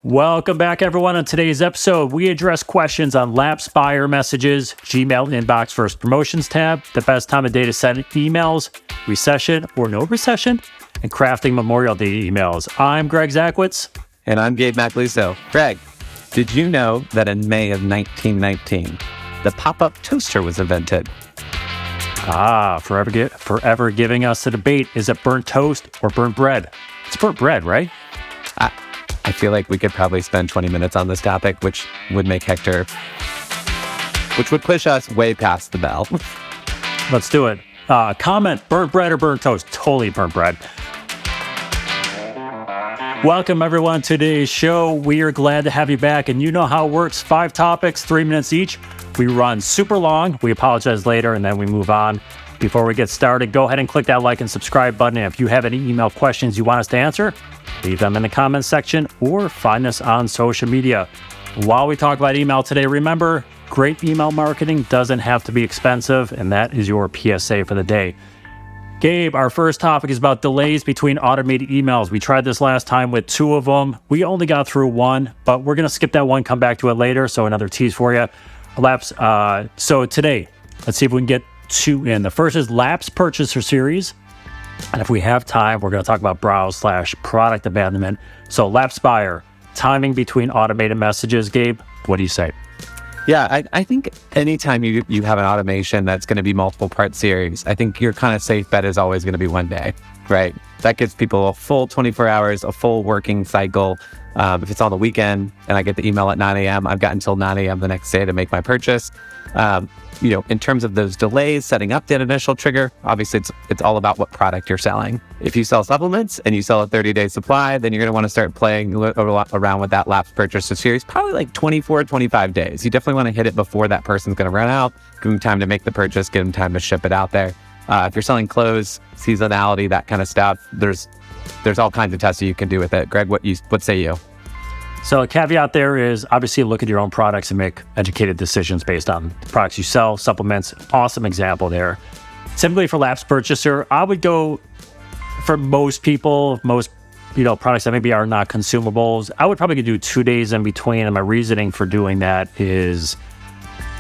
Welcome back, everyone. On today's episode, we address questions on lapsed buyer messages, Gmail inbox versus promotions tab, the best time of day to send emails, recession or no recession, and crafting Memorial Day emails. I'm Greg Zakwitz. And I'm Gabe Macluso. Greg, did you know that in May of 1919, the pop-up toaster was invented? Forever giving us the debate. Is it burnt toast or burnt bread? It's burnt bread, right? I feel like we could probably spend 20 minutes on this topic, which would push us way past the bell. Let's do it. Comment, burnt bread or burnt toast? Totally burnt bread. Welcome, everyone, to today's show. We are glad to have you back, and you know how it works. 5 topics, 3 minutes each. We run super long. We apologize later, and then we move on. Before we get started, go ahead and click that like and subscribe button. And if you have any email questions you want us to answer, leave them in the comments section or find us on social media. While we talk about email today, remember, great email marketing doesn't have to be expensive, and that is your PSA for the day. Gabe, our first topic is about delays between automated emails. We tried this last time with 2 of them. We only got through 1, but we're going to skip that one, come back to it later. So another tease for you. So today, let's see if we can get 2 in. The first is lapsed purchaser series. And if we have time, we're going to talk about browse/product abandonment. So lapsed buyer, timing between automated messages. Gabe, what do you say? Yeah, I think anytime you have an automation that's going to be multiple part series, I think your kind of safe bet is always going to be one day, right? That gives people a full 24 hours, a full working cycle. If it's on the weekend and I get the email at 9 a.m., I've got until 9 a.m. the next day to make my purchase. In terms of those delays, setting up that initial trigger, obviously it's all about what product you're selling. If you sell supplements and you sell a 30-day supply, then you're going to want to start playing around with that lapsed purchaser series, probably like 24, 25 days. You definitely want to hit it before that person's going to run out, give them time to make the purchase, give them time to ship it out there. If you're selling clothes, seasonality, that kind of stuff, there's all kinds of tests you can do with it. Greg, what say you? So a caveat there is obviously look at your own products and make educated decisions based on the products you sell. Supplements, awesome example there. Typically for lapsed purchaser, I would go for most people, products that maybe are not consumables. I would probably do 2 days in between. And my reasoning for doing that is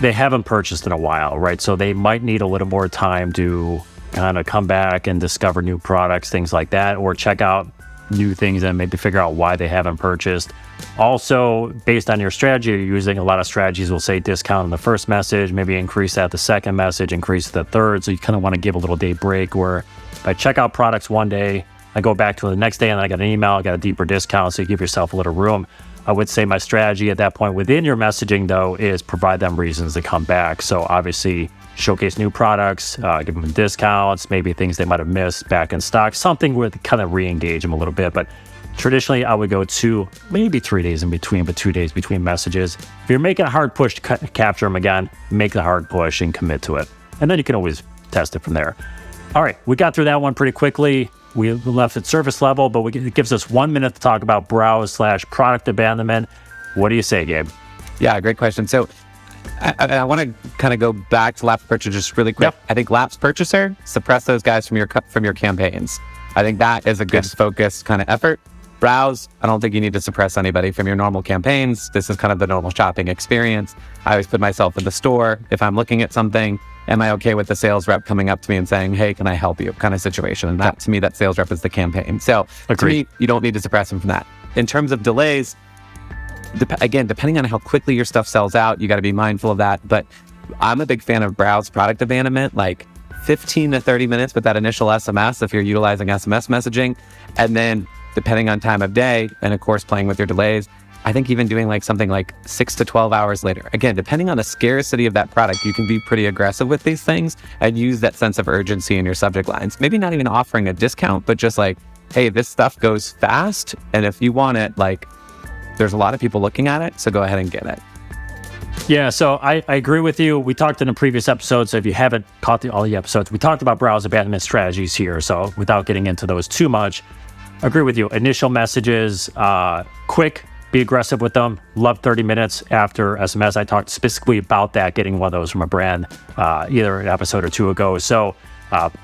they haven't purchased in a while, right? So they might need a little more time to kind of come back and discover new products, things like that, or check out new things and maybe figure out why they haven't purchased. Also, based on your strategy, you're using a lot of strategies will say discount in the first message, maybe increase that the second message, increase the third. So you kind of want to give a little day break where if I check out products one day, I go back to the next day and I got an email, I got a deeper discount. So you give yourself a little room. I would say my strategy at that point within your messaging, though, is provide them reasons to come back. So obviously, showcase new products, give them discounts, maybe things they might have missed back in stock, something where they kind of re-engage them a little bit. But traditionally, I would go 2, maybe 3 days in between, but 2 days between messages. If you're making a hard push to capture them again, make the hard push and commit to it. And then you can always test it from there. All right, we got through that one pretty quickly. We left it surface level, but it gives us 1 minute to talk about browse/product abandonment. What do you say, Gabe? Yeah, great question. So I want to kind of go back to lapsed purchaser just really quick. Yep. I think lapsed purchaser, suppress those guys from your campaigns. I think that is a good focused kind of effort. Browse, I don't think you need to suppress anybody from your normal campaigns. This is kind of the normal shopping experience. I always put myself in the store. If I'm looking at something, am I okay with the sales rep coming up to me and saying, hey, can I help you? Kind of situation. And that, to me, that sales rep is the campaign. So to me, you don't need to suppress them from that. In terms of delays, again, depending on how quickly your stuff sells out, you got to be mindful of that. But I'm a big fan of browse product abandonment, like 15 to 30 minutes with that initial SMS if you're utilizing SMS messaging. And then depending on time of day, and of course, playing with your delays, I think even doing like something like 6 to 12 hours later. Again, depending on the scarcity of that product, you can be pretty aggressive with these things and use that sense of urgency in your subject lines. Maybe not even offering a discount, but just like, hey, this stuff goes fast. And if you want it, like, there's a lot of people looking at it, so go ahead and get it. Yeah, so I agree with you. We talked in a previous episode, so if you haven't caught all the episodes, we talked about browse abandonment strategies here. So without getting into those too much, I agree with you. Initial messages, quick, be aggressive with them. Love 30 minutes after SMS. I talked specifically about that, getting one of those from a brand either an episode or 2 ago. So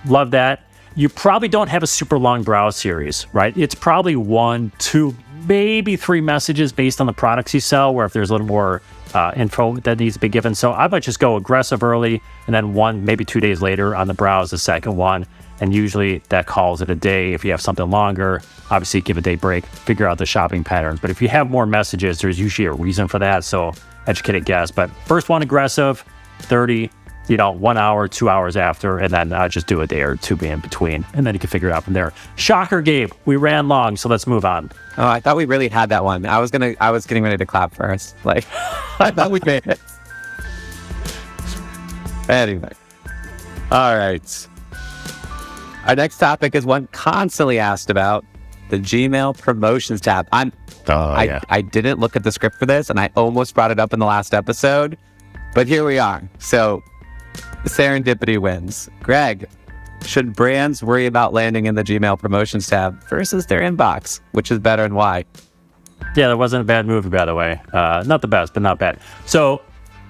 love that. You probably don't have a super long browse series, right? It's probably 1, 2, maybe 3 messages based on the products you sell, where if there's a little more info that needs to be given. So I might just go aggressive early, and then 1, maybe 2 days later on the browse, the second one. And usually that calls it a day. If you have something longer, obviously give a day break, figure out the shopping patterns. But if you have more messages, there's usually a reason for that. So educated guess. But first one aggressive, 30, 1 hour, 2 hours after, and then just do a day or 2 in between. And then you can figure it out from there. Shocker, Gabe. We ran long, so let's move on. Oh, I thought we really had that one. I was getting ready to clap first. Like, I thought we made it. Anyway. All right. Our next topic is one constantly asked about, the Gmail promotions tab. I didn't look at the script for this, and I almost brought it up in the last episode, but here we are. So serendipity wins. Greg, should brands worry about landing in the Gmail promotions tab versus their inbox? Which is better and why? Yeah, that wasn't a bad movie, by the way. Not the best, but not bad. So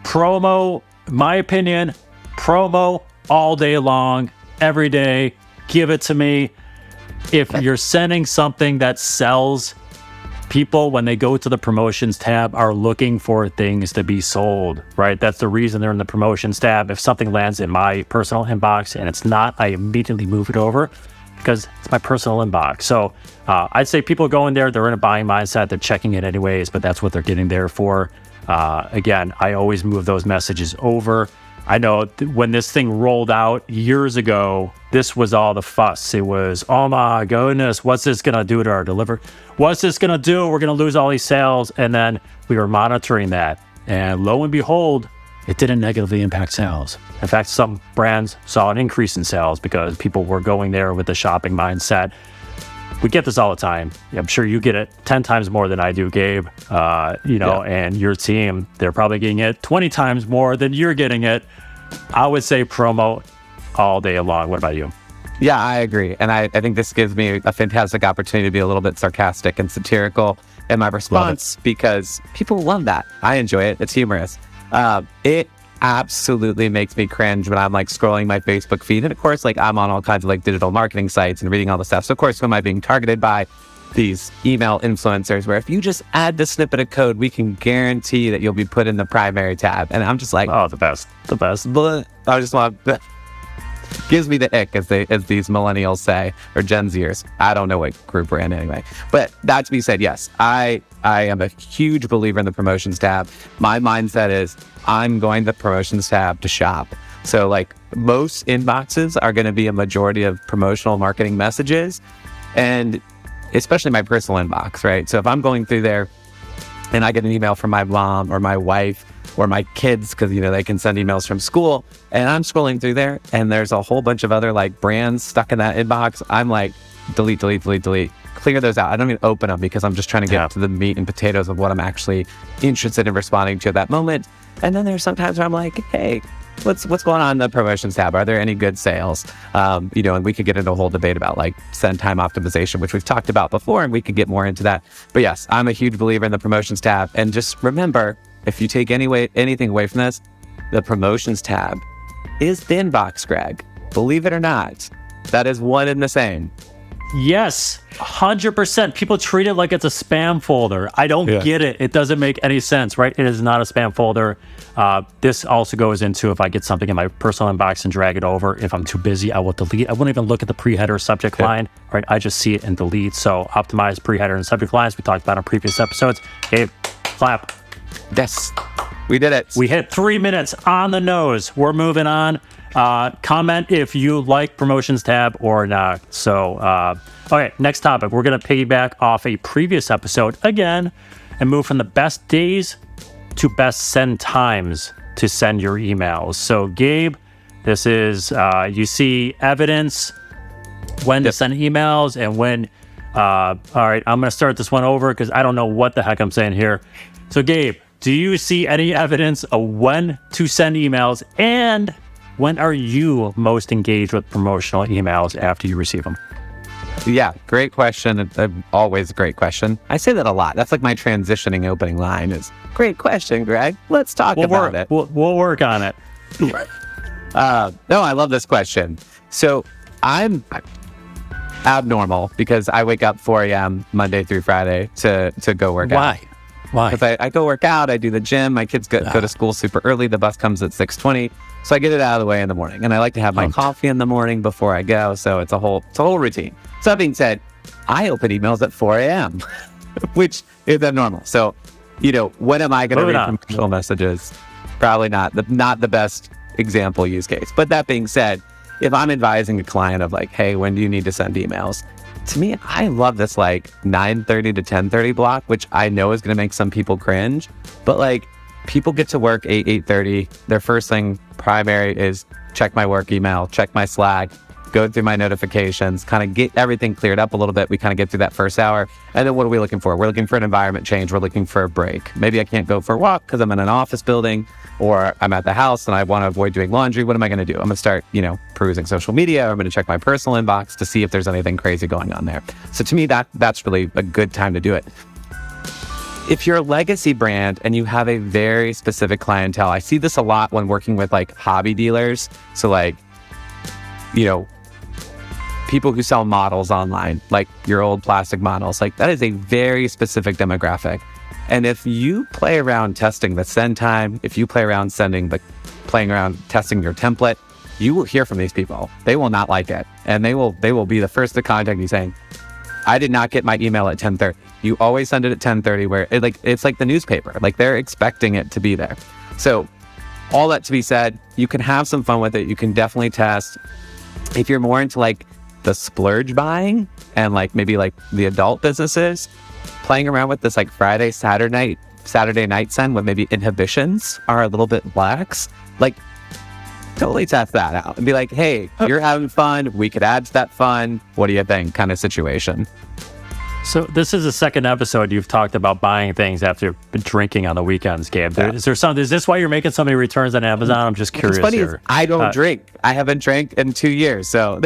promo, my opinion, promo all day long, every day. Give it to me. If you're sending something that sells, people, when they go to the promotions tab, are looking for things to be sold, right? That's the reason they're in the promotions tab. If something lands in my personal inbox and it's not, I immediately move it over because it's my personal inbox. So I'd say people go in there, they're in a buying mindset, they're checking it anyways, but that's what they're getting there for. Again, I always move those messages over. I know when this thing rolled out years ago, this was all the fuss. It was, oh my goodness, what's this going to do to our delivery? What's this going to do? We're going to lose all these sales. And then we were monitoring that. And lo and behold, it didn't negatively impact sales. In fact, some brands saw an increase in sales because people were going there with the shopping mindset. We get this all the time. I'm sure you get it 10 times more than I do, Gabe. And your team, they're probably getting it 20 times more than you're getting it. I would say promo all day long. What about you? Yeah, I agree. And I think this gives me a fantastic opportunity to be a little bit sarcastic and satirical in my response because people love that. I enjoy it. It's humorous. It absolutely makes me cringe when I'm like scrolling my Facebook feed. And of course, like I'm on all kinds of like digital marketing sites and reading all the stuff. So of course, who am I being targeted by? These email influencers where if you just add the snippet of code, we can guarantee that you'll be put in the primary tab. And I'm just like, oh, the best. But I just want, gives me the ick, as these millennials say, or Gen Zers. I don't know what group we're in anyway. But that to be said, yes, I am a huge believer in the promotions tab. My mindset is I'm going to the promotions tab to shop. So like most inboxes are going to be a majority of promotional marketing messages, and especially my personal inbox, right? So if I'm going through there and I get an email from my mom or my wife or my kids, because, they can send emails from school, and I'm scrolling through there and there's a whole bunch of other like brands stuck in that inbox, I'm like, delete. Clear those out. I don't even open them because I'm just trying to get to the meat and potatoes of what I'm actually interested in responding to at that moment. And then there's sometimes where I'm like, hey, what's going on in the promotions tab? Are there any good sales? And we could get into a whole debate about like send time optimization, which we've talked about before, and we could get more into that. But yes, I'm a huge believer in the promotions tab. And just remember, if you take anything away from this, the promotions tab is the inbox, Greg. Believe it or not, that is one and the same. Yes, 100%. People treat it like it's a spam folder. I don't get it. It doesn't make any sense, right? It is not a spam folder. This also goes into if I get something in my personal inbox and drag it over. If I'm too busy, I will delete. I won't even look at the pre-header subject line, right? I just see it and delete. So optimize pre-header and subject lines. We talked about in previous episodes. Gabe, clap. Yes, we did it. We hit 3 minutes on the nose. We're moving on. Comment if you like promotions tab or not. So, okay, next topic. We're going to piggyback off a previous episode again and move from the best days to best send times to send your emails. So, Gabe, this is, you see evidence when to send emails and when, all right, I'm going to start this one over because I don't know what the heck I'm saying here. So, Gabe, do you see any evidence of when to send emails, and when are you most engaged with promotional emails after you receive them? Yeah, great question. Always a great question. I say that a lot. That's like my transitioning opening line is, great question, Greg. Let's talk about it. We'll work on it. No, I love this question. So abnormal because I wake up 4 a.m. Monday through Friday to go work out. Why? Because I go work out, I do the gym, my kids go to school super early, the bus comes at 6:20, so I get it out of the way in the morning. And I like to have my coffee in the morning before I go, so it's a whole routine. So that being said, I open emails at 4 a.m., which is abnormal. So, when am I going to read promotional messages? Probably not the best example use case. But that being said, if I'm advising a client of like, hey, when do you need to send emails? To me, I love this like 9:30 to 10:30 block, which I know is going to make some people cringe. But like people get to work 8:30. Their first thing primary is check my work email, check my Slack, go through my notifications, kind of get everything cleared up a little bit. We kind of get through that first hour. And then what are we looking for? We're looking for an environment change. We're looking for a break. Maybe I can't go for a walk because I'm in an office building, or I'm at the house and I want to avoid doing laundry. What am I going to do? I'm going to start, perusing social media. Or I'm going to check my personal inbox to see if there's anything crazy going on there. So to me, that's really a good time to do it. If you're a legacy brand and you have a very specific clientele, I see this a lot when working with like hobby dealers. So like, people who sell models online, like your old plastic models, like that is a very specific demographic. And if you play around testing the send time, if you play around playing around testing your template, you will hear from these people. They will not like it. And they will be the first to contact you saying, I did not get my email at 10:30. You always send it at 10:30 where it's like the newspaper, like they're expecting it to be there. So all that to be said, you can have some fun with it. You can definitely test. If you're more into like the splurge buying and like maybe like the adult businesses, playing around with this like Friday, Saturday night send when maybe inhibitions are a little bit lax, like totally test that out and be like, hey, you're having fun. We could add to that fun. What do you think? Kind of situation. So this is the second episode you've talked about buying things after you've been drinking on the weekends, Gabe. Yeah. Is this why you're making so many returns on Amazon? I'm just curious. What's funny is I don't drink. I haven't drank in 2 years. So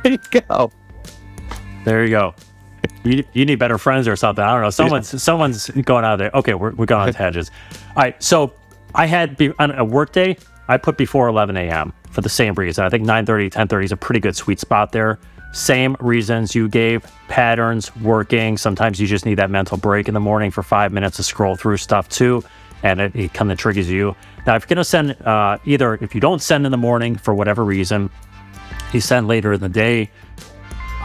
there you go. There you go. You need better friends or something. I don't know. Someone's going out there. Okay, we're going on tangents. All right. So I had on a work day, I put before 11 a.m. for the same reason. I think 9:30, 10:30 is a pretty good sweet spot there. Same reasons you gave, patterns, working. Sometimes you just need that mental break in the morning for 5 minutes to scroll through stuff too. And it kind of triggers you. Now, if you're going to send, either if you don't send in the morning for whatever reason, you send later in the day.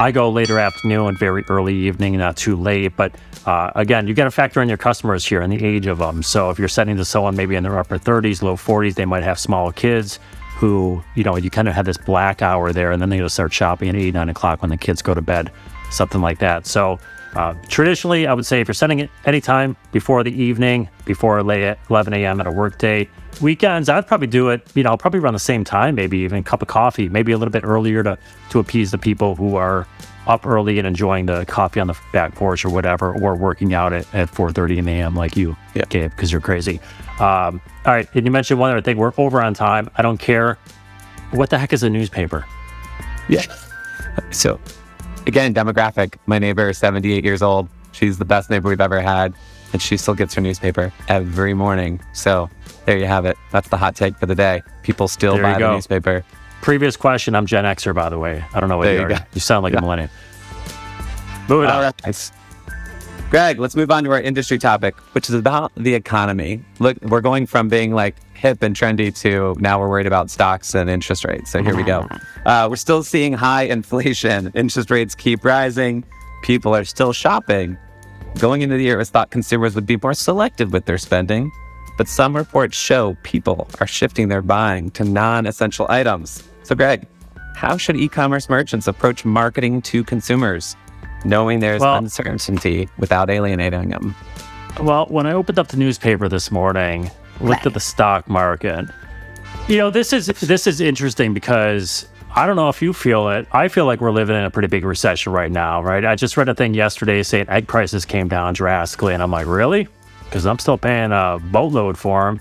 I go later afternoon, very early evening, not too late. But again, you got to factor in your customers here and the age of them. So if you're sending to someone maybe in their upper 30s, low 40s, they might have small kids who, you kind of have this black hour there, and then they'll start shopping at 8, 9 o'clock when the kids go to bed, something like that. So traditionally, I would say if you're sending it anytime before the evening, before 11 a.m. at a work day, weekends, I'd probably do it, probably around the same time, maybe even a cup of coffee, maybe a little bit earlier to appease the people who are up early and enjoying the coffee on the back porch or whatever, or working out at 4:30 a.m. like you, Gabe, because you're crazy. All right, and you mentioned one other thing. We're over on time. I don't care. What the heck is a newspaper? Yeah. So, again, demographic. My neighbor is 78 years old. She's the best neighbor we've ever had, and she still gets her newspaper every morning. So, there you have it. That's the hot take for the day. People still buy the newspaper. Previous question. I'm Gen Xer, by the way. I don't know what you are. You sound like a millennial. Moving on. Right. Greg, let's move on to our industry topic, which is about the economy. Look, we're going from being like hip and trendy to now we're worried about stocks and interest rates. So here we go. We're still seeing high inflation. Interest rates keep rising. People are still shopping. Going into the year, it was thought consumers would be more selective with their spending. But some reports show people are shifting their buying to non-essential items. So Greg, how should e-commerce merchants approach marketing to consumers, knowing there's uncertainty without alienating them? Well, when I opened up the newspaper this morning, looked at the stock market, this is interesting because I don't know if you feel it. I feel like we're living in a pretty big recession right now, right? I just read a thing yesterday saying egg prices came down drastically, and I'm like, really? Because I'm still paying a boatload for them.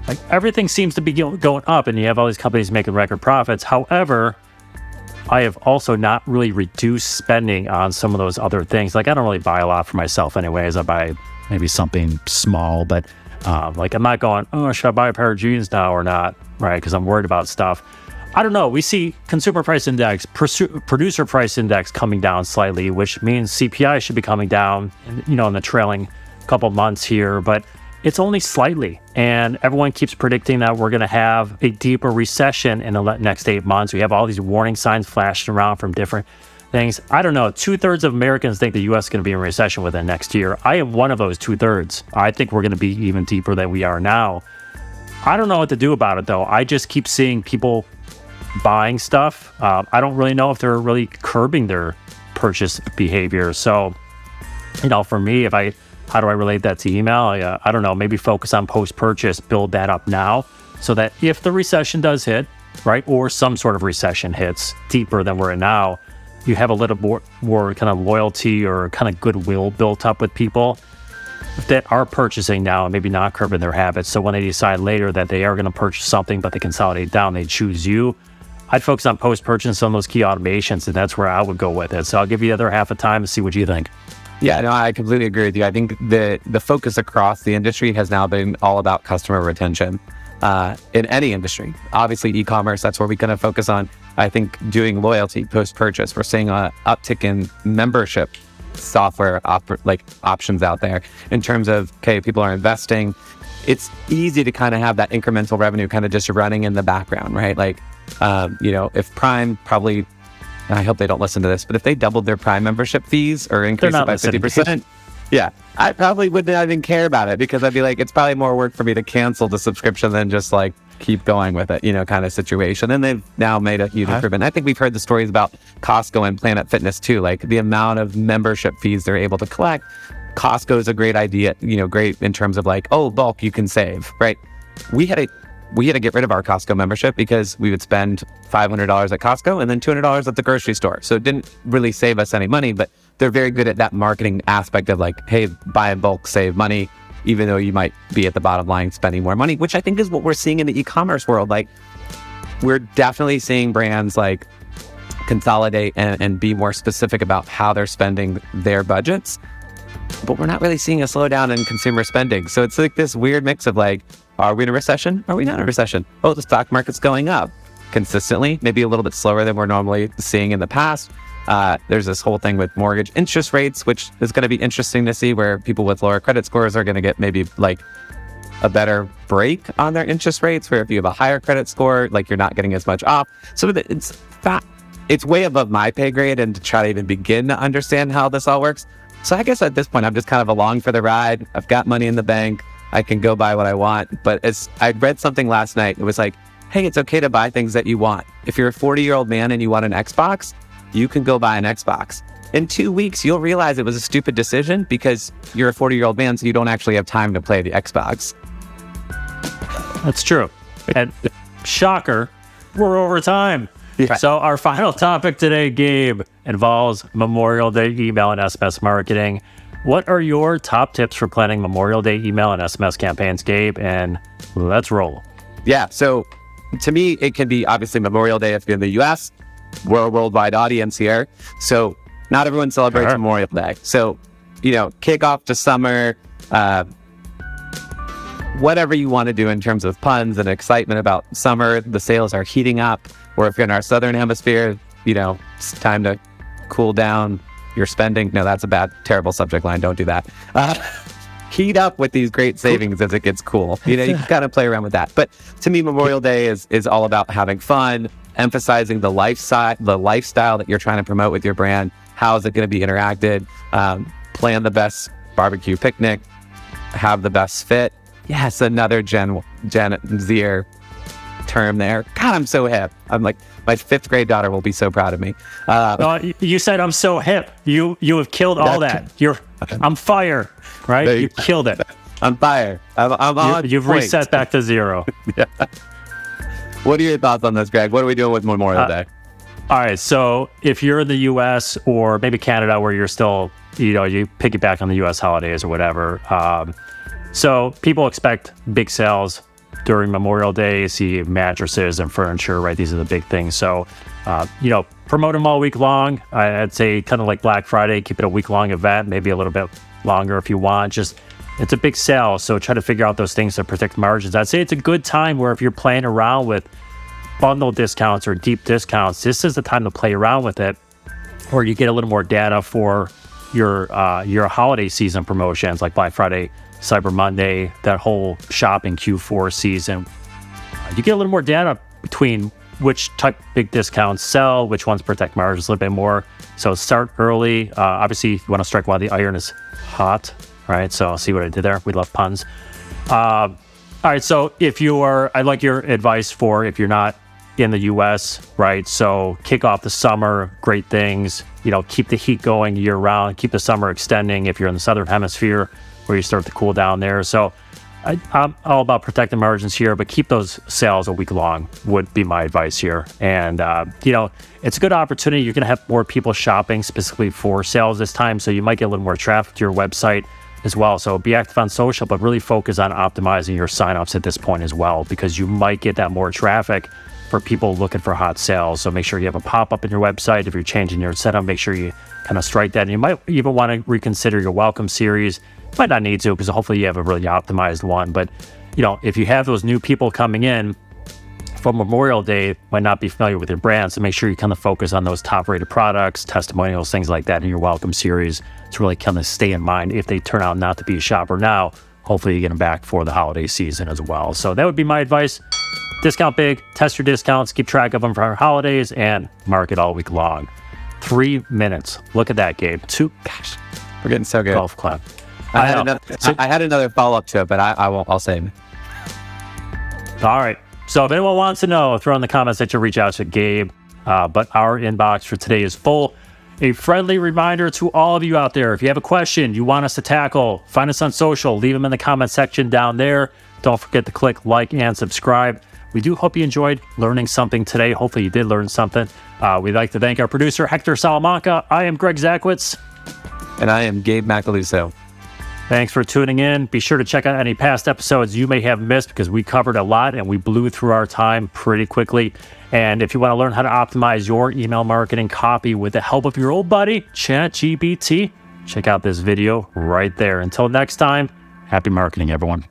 Like, everything seems to be going up, and you have all these companies making record profits. However, I have also not really reduced spending on some of those other things. Like, I don't really buy a lot for myself anyways. I buy maybe something small, but I'm not going, should I buy a pair of jeans now or not? Right? Because I'm worried about stuff. I don't know. We see consumer price index, producer price index coming down slightly, which means CPI should be coming down, in the trailing couple months here, but it's only slightly. And everyone keeps predicting that we're going to have a deeper recession in the next 8 months. We have all these warning signs flashing around from different things. I don't know. 2/3 of Americans think the U.S. is going to be in recession within next year. I am one of those 2/3. I think we're going to be even deeper than we are now. I don't know what to do about it, though. I just keep seeing people buying stuff. I don't really know if they're really curbing their purchase behavior. So, for me, how do I relate that to email? I don't know, maybe focus on post-purchase, build that up now so that if the recession does hit, right, or some sort of recession hits deeper than we're in now, you have a little more kind of loyalty or kind of goodwill built up with people that are purchasing now and maybe not curbing their habits. So when they decide later that they are going to purchase something, but they consolidate down, they choose you. I'd focus on post-purchase, some of those key automations, and that's where I would go with it. So I'll give you the other half of time to see what you think. Yeah, no, I completely agree with you. I think the focus across the industry has now been all about customer retention in any industry. Obviously, e-commerce, that's where we kind of focus on. I think doing loyalty post-purchase. We're seeing an uptick in membership software options out there in terms of, okay, people are investing. It's easy to kind of have that incremental revenue kind of just running in the background, right? Like, if Prime probably, and I hope they don't listen to this, but if they doubled their Prime membership fees or increased it by 50%, yeah, I probably wouldn't even care about it because I'd be like, it's probably more work for me to cancel the subscription than just like keep going with it, kind of situation. And they've now made a huge improvement. I think we've heard the stories about Costco and Planet Fitness too, like the amount of membership fees they're able to collect. Costco is a great idea, great in terms of like, oh, bulk, you can save, right? We had to get rid of our Costco membership because we would spend $500 at Costco and then $200 at the grocery store. So it didn't really save us any money, but they're very good at that marketing aspect of like, hey, buy in bulk, save money, even though you might be at the bottom line spending more money, which I think is what we're seeing in the e-commerce world. Like, we're definitely seeing brands like consolidate and be more specific about how they're spending their budgets, but we're not really seeing a slowdown in consumer spending. So it's like this weird mix of like, are we in a recession? Are we not in a recession? Oh, the stock market's going up consistently, maybe a little bit slower than we're normally seeing in the past. There's this whole thing with mortgage interest rates, which is going to be interesting to see, where people with lower credit scores are going to get maybe like a better break on their interest rates, where if you have a higher credit score, like you're not getting as much off. So it's way above my pay grade and to try to even begin to understand how this all works. So I guess at this point, I'm just kind of along for the ride. I've got money in the bank. I can go buy what I want. But as I read something last night, it was like, hey, it's okay to buy things that you want. If you're a 40-year-old man and you want an Xbox, you can go buy an Xbox. In 2 weeks, you'll realize it was a stupid decision because you're a 40-year-old man, so you don't actually have time to play the Xbox. That's true. And shocker, we're over time. Yeah. So our final topic today, Gabe, involves Memorial Day email and SMS marketing. What are your top tips for planning Memorial Day email and SMS campaigns, Gabe? And let's roll. Yeah, so to me, it can be obviously Memorial Day if you're in the US. We're a worldwide audience here. So not everyone celebrates Memorial Day. So, kick off to summer, whatever you want to do in terms of puns and excitement about summer. The sales are heating up. Or if you're in our Southern hemisphere, it's time to cool down your spending. No, that's a bad, terrible subject line. Don't do that. Heat up with these great savings as it gets cool. You can kind of play around with that. But to me, Memorial Day is all about having fun, emphasizing the lifestyle that you're trying to promote with your brand. How is it going to be interacted? Plan the best barbecue picnic. Have the best fit. Yes, another Gen Z term there. God, I'm so hip. I'm like, my 5th grade daughter will be so proud of me. You said I'm so hip. You have killed all that. I'm fire, right? You killed it. I'm fire. I'm on You've point. reset back to 0. Yeah. What are your thoughts on this, Greg? What are we doing with Memorial Day? All right. So if you're in the U.S. or maybe Canada, where you're still, you piggyback on the U.S. holidays or whatever. So people expect big sales during Memorial Day. See mattresses and furniture, right? These are the big things. So, promote them all week long. I'd say kind of like Black Friday, keep it a week-long event, maybe a little bit longer if you want. It's a big sale, so try to figure out those things to protect margins. I'd say it's a good time where if you're playing around with bundle discounts or deep discounts, this is the time to play around with it, or you get a little more data for your holiday season promotions like Black Friday, Cyber Monday, that whole shopping Q4 season. You get a little more data between which type of big discounts sell, which ones protect margins a little bit more. So start early. Obviously, you want to strike while the iron is hot, right? So I'll see what I did there. We love puns. All right, so I like your advice for if you're not in the US, right? So kick off the summer, great things, keep the heat going year round, keep the summer extending if you're in the Southern Hemisphere where you start to cool down there. So I'm all about protecting margins here, but keep those sales a week long would be my advice here. And, it's a good opportunity. You're going to have more people shopping specifically for sales this time. So you might get a little more traffic to your website as well. So be active on social, but really focus on optimizing your signups at this point as well, because you might get that more traffic for people looking for hot sales. So make sure you have a pop-up in your website. If you're changing your setup, make sure you kind of strike that. And you might even want to reconsider your welcome series. Might not need to, because hopefully you have a really optimized one. But, if you have those new people coming in for Memorial Day, might not be familiar with your brand. So make sure you kind of focus on those top-rated products, testimonials, things like that in your welcome series to really kind of stay in mind if they turn out not to be a shopper now. Hopefully you get them back for the holiday season as well. So that would be my advice. Discount big, test your discounts, keep track of them for our holidays, and market all week long. 3 minutes. Look at that, Gabe. Gosh, we're getting so good. Golf clap. I had another follow-up to it, but I won't. I'll save it. All right. So if anyone wants to know, throw in the comments that you reach out to Gabe. But our inbox for today is full. A friendly reminder to all of you out there, if you have a question you want us to tackle, find us on social, leave them in the comment section down there. Don't forget to click like and subscribe. We do hope you enjoyed learning something today. Hopefully you did learn something. We'd like to thank our producer, Hector Salamanca. I am Greg Zakowicz. And I am Gabe Macaluso. Thanks for tuning in. Be sure to check out any past episodes you may have missed, because we covered a lot and we blew through our time pretty quickly. And if you want to learn how to optimize your email marketing copy with the help of your old buddy, ChatGPT, check out this video right there. Until next time, happy marketing, everyone.